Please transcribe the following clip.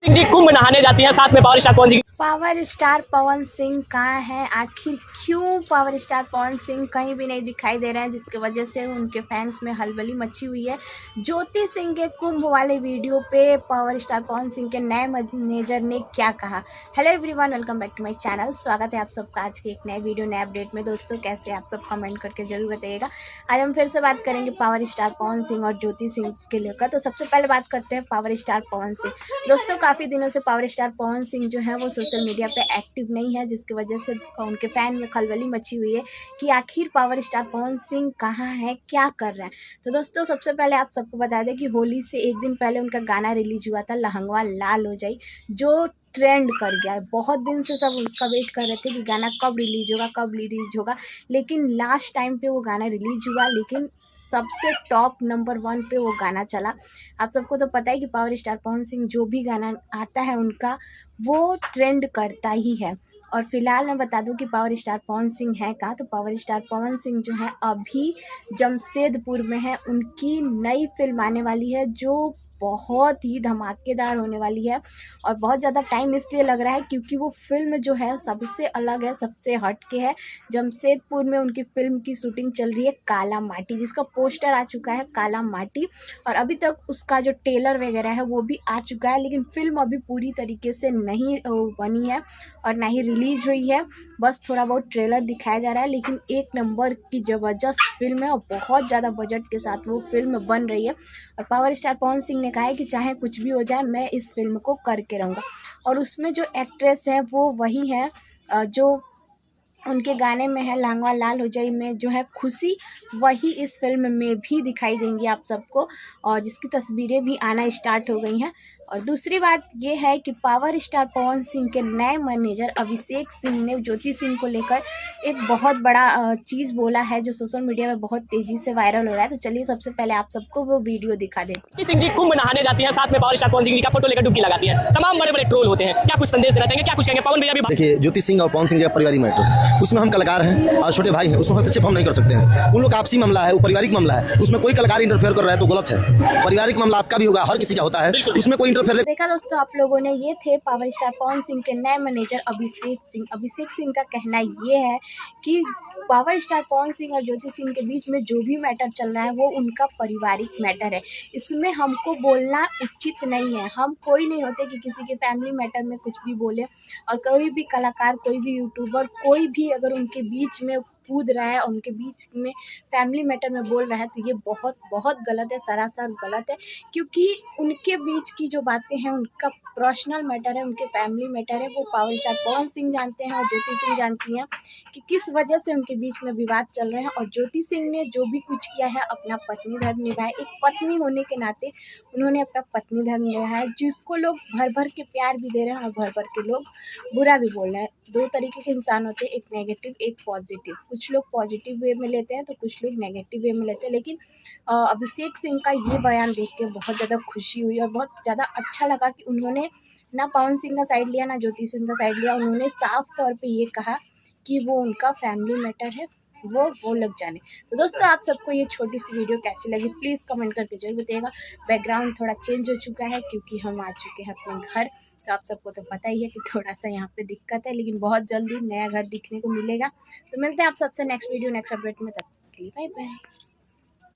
सिंह जी कुंभ नहाने जाती हैं, साथ में power star Pawan Singh. Power star Pawan Singh कहाँ है? आखिर क्यों पावर स्टार पवन सिंह कहीं भी नहीं दिखाई दे रहे हैं, जिसकी वजह से उनके फैंस में हलबली मची हुई है। ज्योति सिंह के कुंभ वाले वीडियो पे पावर स्टार पवन सिंह के नए मैनेजर ने क्या कहा? Hello everyone, welcome back to my channel. स्वागत है आप सबका आज के एक नए वीडियो नए अपडेट में। दोस्तों कैसे आप सब कमेंट करके जरूर बताइएगा। आज हम फिर से बात करेंगे पावर स्टार पवन सिंह और ज्योति सिंह के लेकर। तो सबसे पहले बात करते हैं पावर स्टार पवन सिंह। दोस्तों काफ़ी दिनों से पावर स्टार पवन सिंह जो है वो सोशल मीडिया पे एक्टिव नहीं है, जिसकी वजह से उनके फैन में खलबली मची हुई है कि आखिर पावर स्टार पवन सिंह कहाँ है, क्या कर रहे हैं। तो दोस्तों सबसे पहले आप सबको बता दें कि होली से एक दिन पहले उनका गाना रिलीज हुआ था लहंगवा लाल हो जाई, जो ट्रेंड कर गया है। बहुत दिन से सब उसका वेट कर रहे थे कि गाना कब रिलीज होगा, लेकिन लास्ट टाइम पे वो गाना रिलीज हुआ, लेकिन सबसे टॉप नंबर 1 पे वो गाना चला। आप सबको तो पता है कि पावर स्टार पवन सिंह जो भी गाना आता है उनका वो ट्रेंड करता ही है। और फिलहाल मैं बता दूं कि पावर स्टार पवन सिंह है कहाँ। तो पावर स्टार पवन सिंह जो है अभी जमशेदपुर में है। उनकी नई फिल्म आने वाली है जो बहुत ही धमाकेदार होने वाली है, और बहुत ज़्यादा टाइम इसलिए लग रहा है क्योंकि वो फिल्म जो है सबसे अलग है, सबसे हट के है। जमशेदपुर में उनकी फिल्म की शूटिंग चल रही है काला माटी, जिसका पोस्टर आ चुका है काला माटी, और अभी तक उसका जो ट्रेलर वगैरह है वो भी आ चुका है, लेकिन फिल्म अभी पूरी तरीके से नहीं बनी है और ना ही रिलीज हुई है। बस थोड़ा बहुत ट्रेलर दिखाया जा रहा है, लेकिन एक नंबर की ज़बरदस्त फिल्म है और बहुत ज़्यादा बजट के साथ वो फिल्म बन रही है। और पावर स्टार पवन सिंह ने कहा है कि चाहे कुछ भी हो जाए मैं इस फिल्म को करके रहूँगा। और उसमें जो एक्ट्रेस है वो वही है जो उनके गाने में है लहंगा लाल हो जाई में जो है खुशी, वही इस फिल्म में भी दिखाई देंगी आप सबको, और जिसकी तस्वीरें भी आना स्टार्ट हो गई हैं। और दूसरी बात ये है कि पावर स्टार पवन सिंह के नए मैनेजर अभिषेक सिंह ने ज्योति सिंह को लेकर एक बहुत बड़ा चीज़ बोला है, जो सोशल मीडिया में बहुत तेज़ी से वायरल हो रहा है। तो चलिए सबसे पहले आप सबको वो वीडियो दिखा दें। ज्योति सिंह जी कुंभ नहाने जाती हैं, साथ में पावर स्टार पवन सिंह जी का फोटो लेकर डुबकी लगाती हैं। तमाम बड़े बड़े ट्रोल होते हैं, क्या कुछ संदेश देना चाहेंगे, क्या कुछ कहेंगे पवन भैया? भी देखिए, ज्योति सिंह और पवन सिंह जी का पारिवारिक मैटर है, उसमें हम कलाकार हैं और छोटे भाई हैं, उसमें हस्तक्षेप हम नहीं कर सकते हैं। उन लोग का आपसी मामला है, वो पारिवारिक मामला है, उसमें कोई कलाकार इंटरफेयर कर रहा है तो गलत है। पारिवारिक मामला आपका भी होगा, हर किसी का होता है, उसमें कोई इंटरफेयर। देखा दोस्तों आप लोगों ने, ये थे पावर स्टार पवन सिंह के नए मैनेजर अभिषेक सिंह। अभिषेक सिंह का कहना ये है कि पावर स्टार पवन सिंह और ज्योति सिंह के बीच में जो भी मैटर चल रहा है वो उनका पारिवारिक मैटर है, इसमें हमको बोलना उचित नहीं है। हम कोई नहीं होते कि किसी के फैमिली मैटर में कुछ भी बोले, और कोई भी कलाकार, कोई भी यूट्यूबर, कोई भी अगर उनके बीच में कूद रहा है और उनके बीच में फैमिली मैटर में बोल रहा है तो ये बहुत बहुत गलत है, सरासर गलत है। क्योंकि उनके बीच की जो बातें हैं उनका पर्सनल मैटर है, उनके फैमिली मैटर है। वो पावर स्टार पवन सिंह जानते हैं और ज्योति सिंह जानती हैं कि किस वजह से उनके बीच में विवाद चल रहे हैं। और ज्योति सिंह ने जो भी कुछ किया है अपना पत्नी धर्म निभाया, एक पत्नी होने के नाते उन्होंने अपना पत्नी धर्म निभाया, जिसको लोग भर भर के प्यार भी दे रहे हैं और भर भर के लोग बुरा भी बोल रहे हैं। दो तरीके के इंसान होते हैं, एक नेगेटिव एक पॉजिटिव। कुछ लोग पॉजिटिव वे में लेते हैं तो कुछ लोग नेगेटिव वे में लेते हैं, लेकिन अभिषेक सिंह का ये बयान देख के बहुत ज़्यादा खुशी हुई और बहुत ज़्यादा अच्छा लगा कि उन्होंने ना पवन सिंह का साइड लिया ना ज्योति सिंह का साइड लिया। उन्होंने साफ तौर पे ये कहा कि वो उनका फैमिली मैटर है, वो लग जाने। तो दोस्तों आप सबको ये छोटी सी वीडियो कैसी लगी प्लीज़ कमेंट करके जरूर बताइएगा। बैकग्राउंड थोड़ा चेंज हो चुका है क्योंकि हम आ चुके हैं अपने घर, तो आप सबको तो पता ही है कि थोड़ा सा यहाँ पे दिक्कत है, लेकिन बहुत जल्दी नया घर दिखने को मिलेगा। तो मिलते हैं आप सबसे नेक्स्ट वीडियो नेक्स्ट अपडेट में, तब तक के लिए बाय बाय।